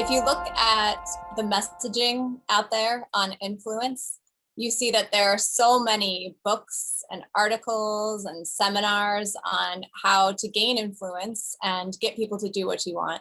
If you look at the messaging out there on influence, you see that there are so many books and articles and seminars on how to gain influence and get people to do what you want.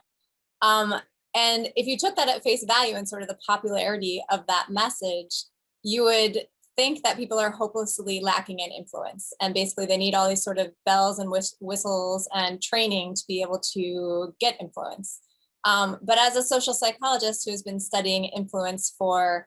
Um, and if you took that at face value and sort of the popularity of that message, you would think that people are hopelessly lacking in influence. And basically they need all these sort of bells and whistles and training to be able to get influence. But as a social psychologist who's been studying influence for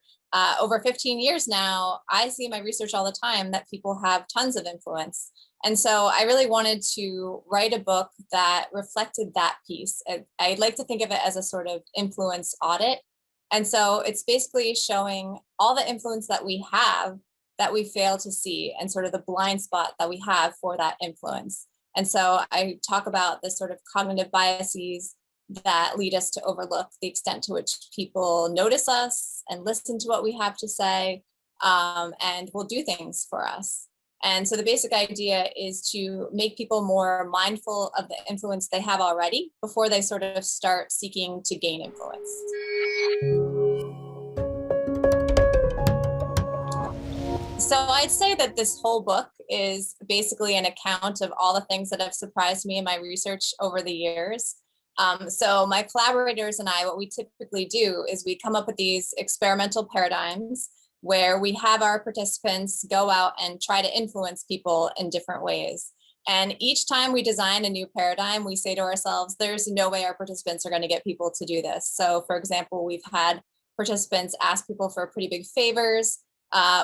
over 15 years now, I see in my research all the time that people have tons of influence. And so I really wanted to write a book that reflected that piece. I'd like to think of it as a sort of influence audit. And so it's basically showing all the influence that we have that we fail to see and sort of the blind spot that we have for that influence. And so I talk about the sort of cognitive biases that lead us to overlook the extent to which people notice us and listen to what we have to say, and will do things for us. And so the basic idea is to make people more mindful of the influence they have already before they sort of start seeking to gain influence. So I'd say that this whole book is basically an account of all the things that have surprised me in my research over the years. So my collaborators and I, what we typically do is we come up with these experimental paradigms where we have our participants go out and try to influence people in different ways. And each time we design a new paradigm, we say to ourselves, there's no way our participants are going to get people to do this. So for example, we've had participants ask people for pretty big favors.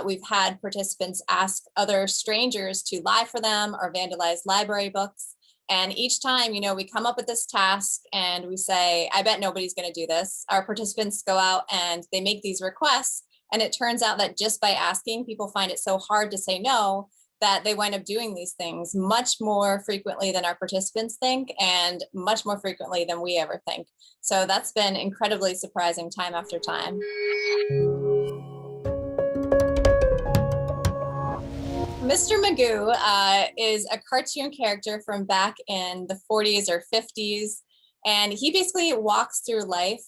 We've had participants ask other strangers to lie for them or vandalize library books. And each time, we come up with this task and we say, I bet nobody's going to do this. Our participants go out and they make these requests. And it turns out that just by asking, people find it so hard to say no that they wind up doing these things much more frequently than our participants think and much more frequently than we ever think. So that's been incredibly surprising time after time. Mr. Magoo is a cartoon character from back in the 40s or 50s. And he basically walks through life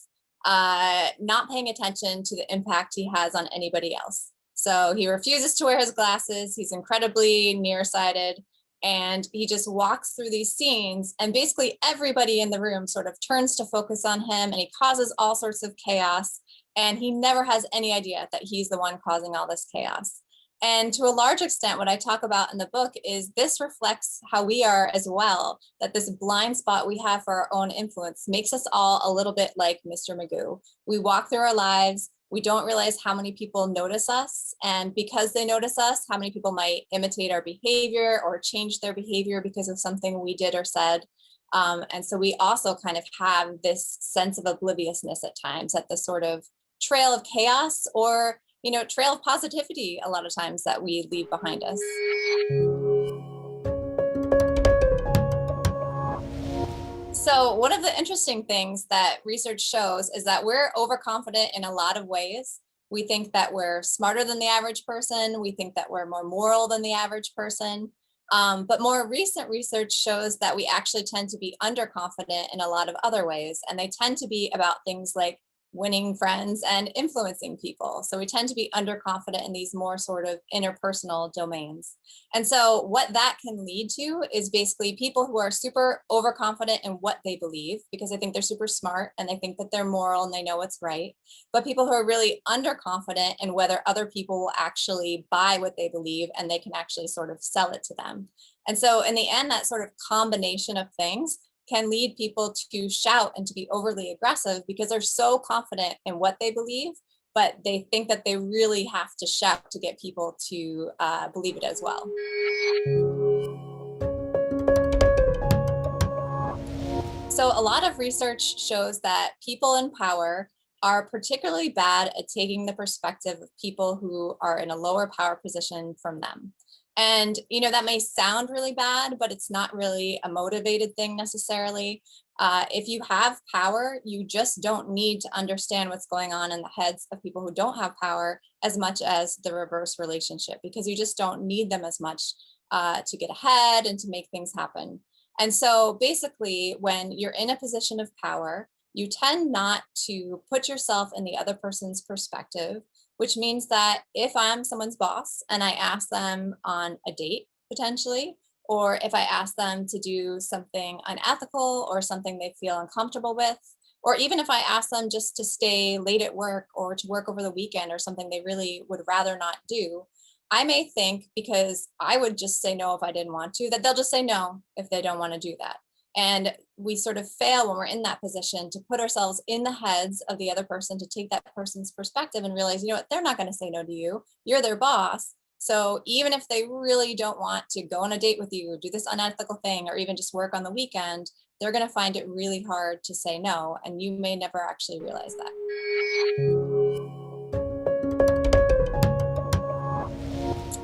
not paying attention to the impact he has on anybody else. So he refuses to wear his glasses. He's incredibly nearsighted. And he just walks through these scenes. And basically everybody in the room sort of turns to focus on him. And he causes all sorts of chaos. And he never has any idea that he's the one causing all this chaos. And to a large extent, what I talk about in the book is this reflects how we are as well, that this blind spot we have for our own influence makes us all a little bit like Mr. Magoo. We walk through our lives, we don't realize how many people notice us. And because they notice us, how many people might imitate our behavior or change their behavior because of something we did or said. And so we also kind of have this sense of obliviousness at times, at the sort of trail of chaos or trail of positivity a lot of times that we leave behind us. So one of the interesting things that research shows is that we're overconfident in a lot of ways. We think that we're smarter than the average person. We think that we're more moral than the average person. But more recent research shows that we actually tend to be underconfident in a lot of other ways. And they tend to be about things like winning friends and influencing people. So we tend to be underconfident in these more sort of interpersonal domains. And so what that can lead to is basically people who are super overconfident in what they believe, because they think they're super smart and they think that they're moral and they know what's right. But people who are really underconfident in whether other people will actually buy what they believe and they can actually sort of sell it to them. And so in the end, that sort of combination of things can lead people to shout and to be overly aggressive because they're so confident in what they believe, but they think that they really have to shout to get people to believe it as well. So a lot of research shows that people in power are particularly bad at taking the perspective of people who are in a lower power position from them. And, that may sound really bad, but it's not really a motivated thing necessarily. If you have power, you just don't need to understand what's going on in the heads of people who don't have power as much as the reverse relationship, because you just don't need them as much to get ahead and to make things happen. And so basically, when you're in a position of power, you tend not to put yourself in the other person's perspective, which means that if I'm someone's boss and I ask them on a date potentially, or if I ask them to do something unethical or something they feel uncomfortable with, or even if I ask them just to stay late at work or to work over the weekend or something they really would rather not do, I may think, because I would just say no if I didn't want to, that they'll just say no if they don't want to do that. And we sort of fail when we're in that position to put ourselves in the heads of the other person, to take that person's perspective and realize, you know what, they're not going to say no to you. You're their boss. So even if they really don't want to go on a date with you, do this unethical thing, or even just work on the weekend, they're going to find it really hard to say no. And you may never actually realize that.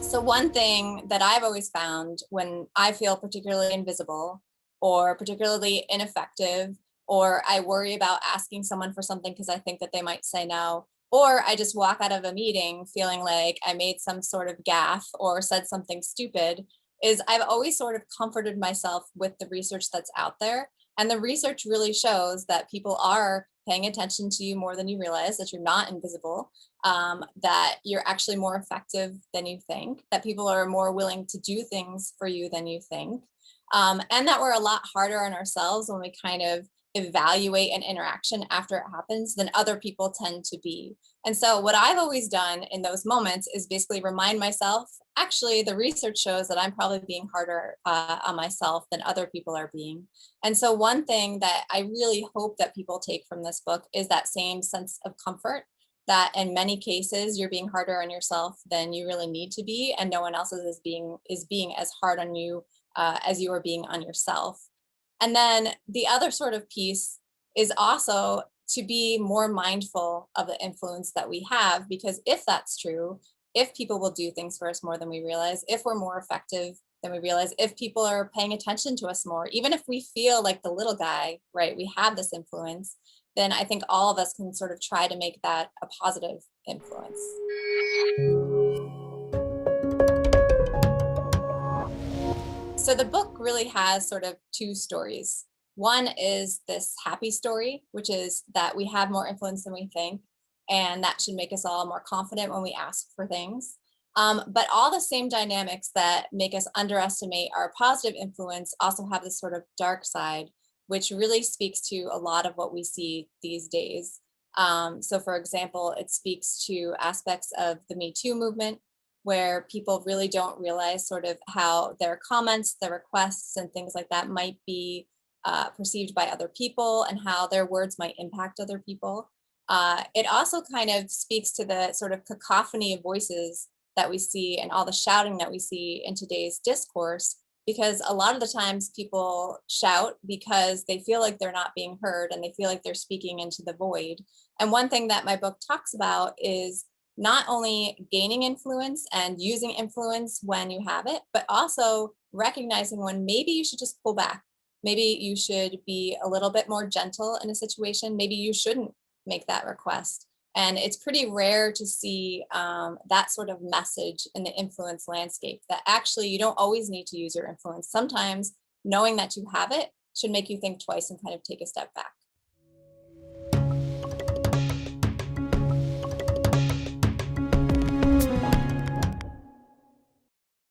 So one thing that I've always found when I feel particularly invisible or particularly ineffective, or I worry about asking someone for something because I think that they might say no, or I just walk out of a meeting feeling like I made some sort of gaffe or said something stupid, is I've always sort of comforted myself with the research that's out there. And the research really shows that people are paying attention to you more than you realize, that you're not invisible, that you're actually more effective than you think, that people are more willing to do things for you than you think, and that we're a lot harder on ourselves when we kind of evaluate an interaction after it happens than other people tend to be. And so, what I've always done in those moments is basically remind myself, actually, the research shows that I'm probably being harder on myself than other people are being. And so, one thing that I really hope that people take from this book is that same sense of comfort, that in many cases you're being harder on yourself than you really need to be, and no one else is being as hard on you as you are being on yourself. And then the other sort of piece is also to be more mindful of the influence that we have, because if that's true, if people will do things for us more than we realize, if we're more effective than we realize, if people are paying attention to us more, even if we feel like the little guy, right, we have this influence, then I think all of us can sort of try to make that a positive influence. So the book really has sort of two stories. One is this happy story, which is that we have more influence than we think, and that should make us all more confident when we ask for things. But all the same dynamics that make us underestimate our positive influence also have this sort of dark side, which really speaks to a lot of what we see these days. So, for example, it speaks to aspects of the Me Too movement, where people really don't realize sort of how their comments, their requests, and things like that might be perceived by other people, and how their words might impact other people. It also kind of speaks to the sort of cacophony of voices that we see and all the shouting that we see in today's discourse, because a lot of the times people shout because they feel like they're not being heard and they feel like they're speaking into the void. And one thing that my book talks about is not only gaining influence and using influence when you have it, but also recognizing when maybe you should just pull back. Maybe you should be a little bit more gentle in a situation. Maybe you shouldn't make that request. And it's pretty rare to see that sort of message in the influence landscape, that actually you don't always need to use your influence. Sometimes knowing that you have it should make you think twice and kind of take a step back.